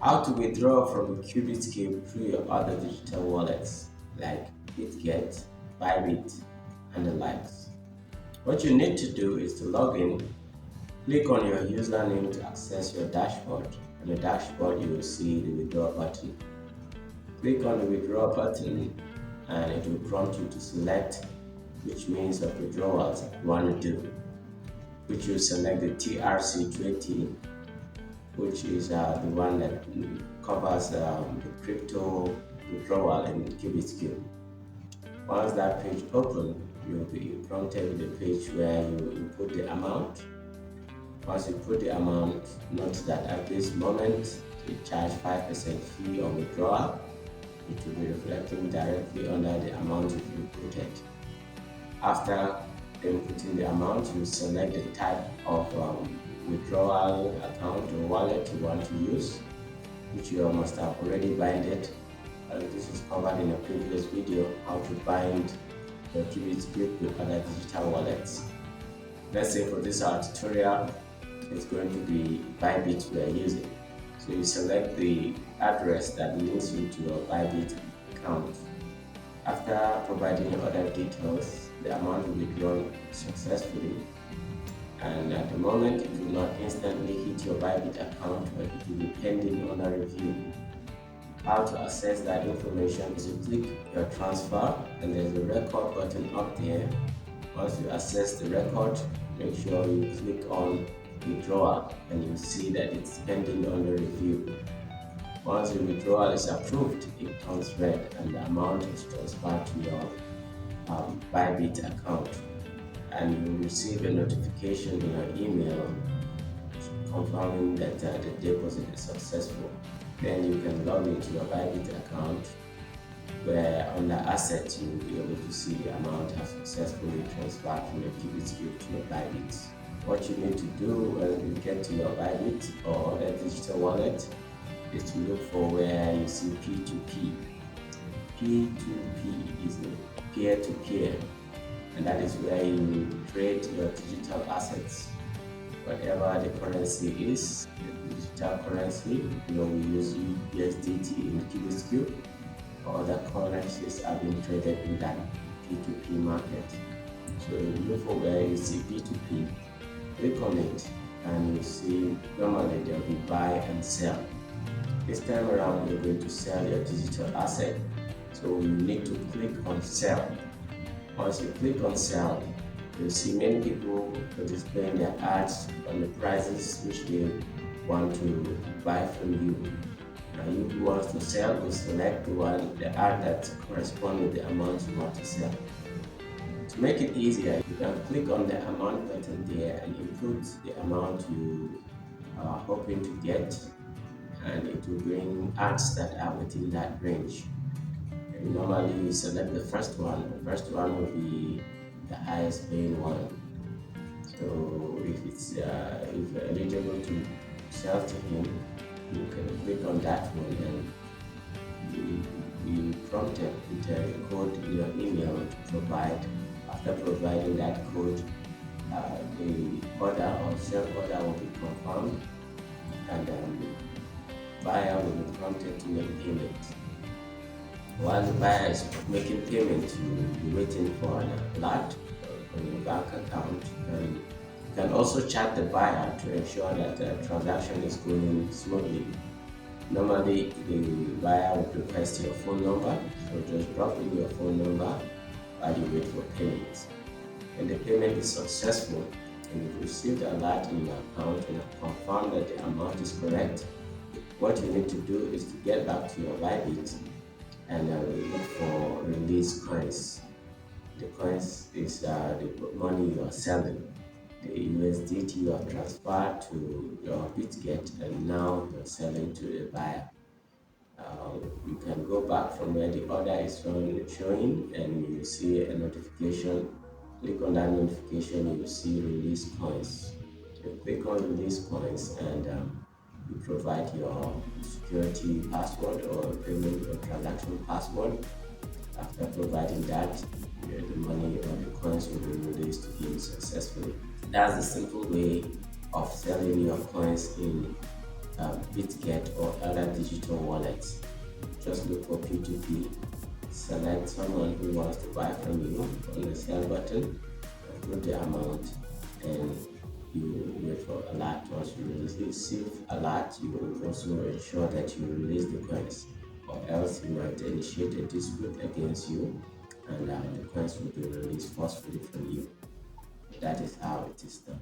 How to withdraw from QubitsCube through your other digital wallets like Bitget, Bybit, and the likes. What you need to do is to log in, click on your username to access your dashboard. On the dashboard, you will see the withdraw button. Click on the withdraw button and it will prompt you to select which means of withdrawals you want to do, which you select the TRC20, which is the one that covers the crypto withdrawal in QubitsCube. Once that page opens, you'll be prompted with a page where you input the amount. Once you put the amount, note that at this moment, they charge 5% fee on withdrawal. It will be reflecting directly under the amount you've inputted. After inputting the amount, you select the type of withdrawal account or wallet you want to use, which you must have already binded. This is covered in a previous video, how to bind your QubitsCube with other digital wallets. Let's say for this our tutorial, it's going to be Bybit we are using. So you select the address that links you to your Bybit account. After providing your other details, the amount will be drawn successfully, and at the moment it will not instantly hit your Bybit account, but it will be pending under review. How to access that information is you click your transfer and there's a record button up there. Once you access the record, make sure you click on withdrawal and you see that it's pending under review. Once the withdrawal is approved, it turns red and the amount is transferred to your Bybit account, and you will receive a notification in your email confirming that the deposit is successful. Then you can log into your Bybit account, where under assets you will be able to see the amount has successfully transferred from your QubitsCube to your Bybit. What you need to do when you get to your Bybit or other digital wallet is to look for where you see P2P. P2P is peer-to-peer, and that is where you trade your digital assets. Whatever the currency is, the digital currency, we use USDT in QubitsCube, or other currencies are being traded in that P2P market. So you look for where you see P2P, click on it, and you see normally there will be buy and sell. This time around, you're going to sell your digital asset, so you need to click on sell. Once you click on sell, you'll see many people displaying their ads on the prices which they want to buy from you. Now you who wants to sell will select the ad that corresponds with the amount you want to sell. To make it easier, you can click on the amount button there and input the amount you are hoping to get, and it will bring ads that are within that range. And normally you select the first one. The first one will be the highest paying one. So if it's if you're eligible to sell to him, you can click on that one and you prompted with a code in your email to provide. After providing that code, the order or sell order will be confirmed, and buyer will be prompted to make payment. While the buyer is making payment, you will be waiting for an alert on your bank account, and you can also chat the buyer to ensure that the transaction is going smoothly. Normally, the buyer will request your phone number, so just drop in your phone number while you wait for payment. When the payment is successful and you've received the alert in your account and have confirmed that the amount is correct, what you need to do is to get back to your Bybit and look for release coins. The coins is the money you are selling. The USDT you have transferred to your Bitget and now you're selling to the buyer. You can go back from where the order is showing and you will see a notification. Click on that notification, you will see release coins. You click on release coins and you provide your security password or payment or transaction password. After providing that, the money or the coins will be released to you successfully. That's the simple way of selling your coins in Bitget or other digital wallets. Just look for P2P, select someone who wants to buy from you on the sell button, put the amount, and you wait for alert. Once you receive alert, you will also ensure that you release the coins, or else you might initiate a dispute against you, and the coins will be released forcefully from you. That is how it is done.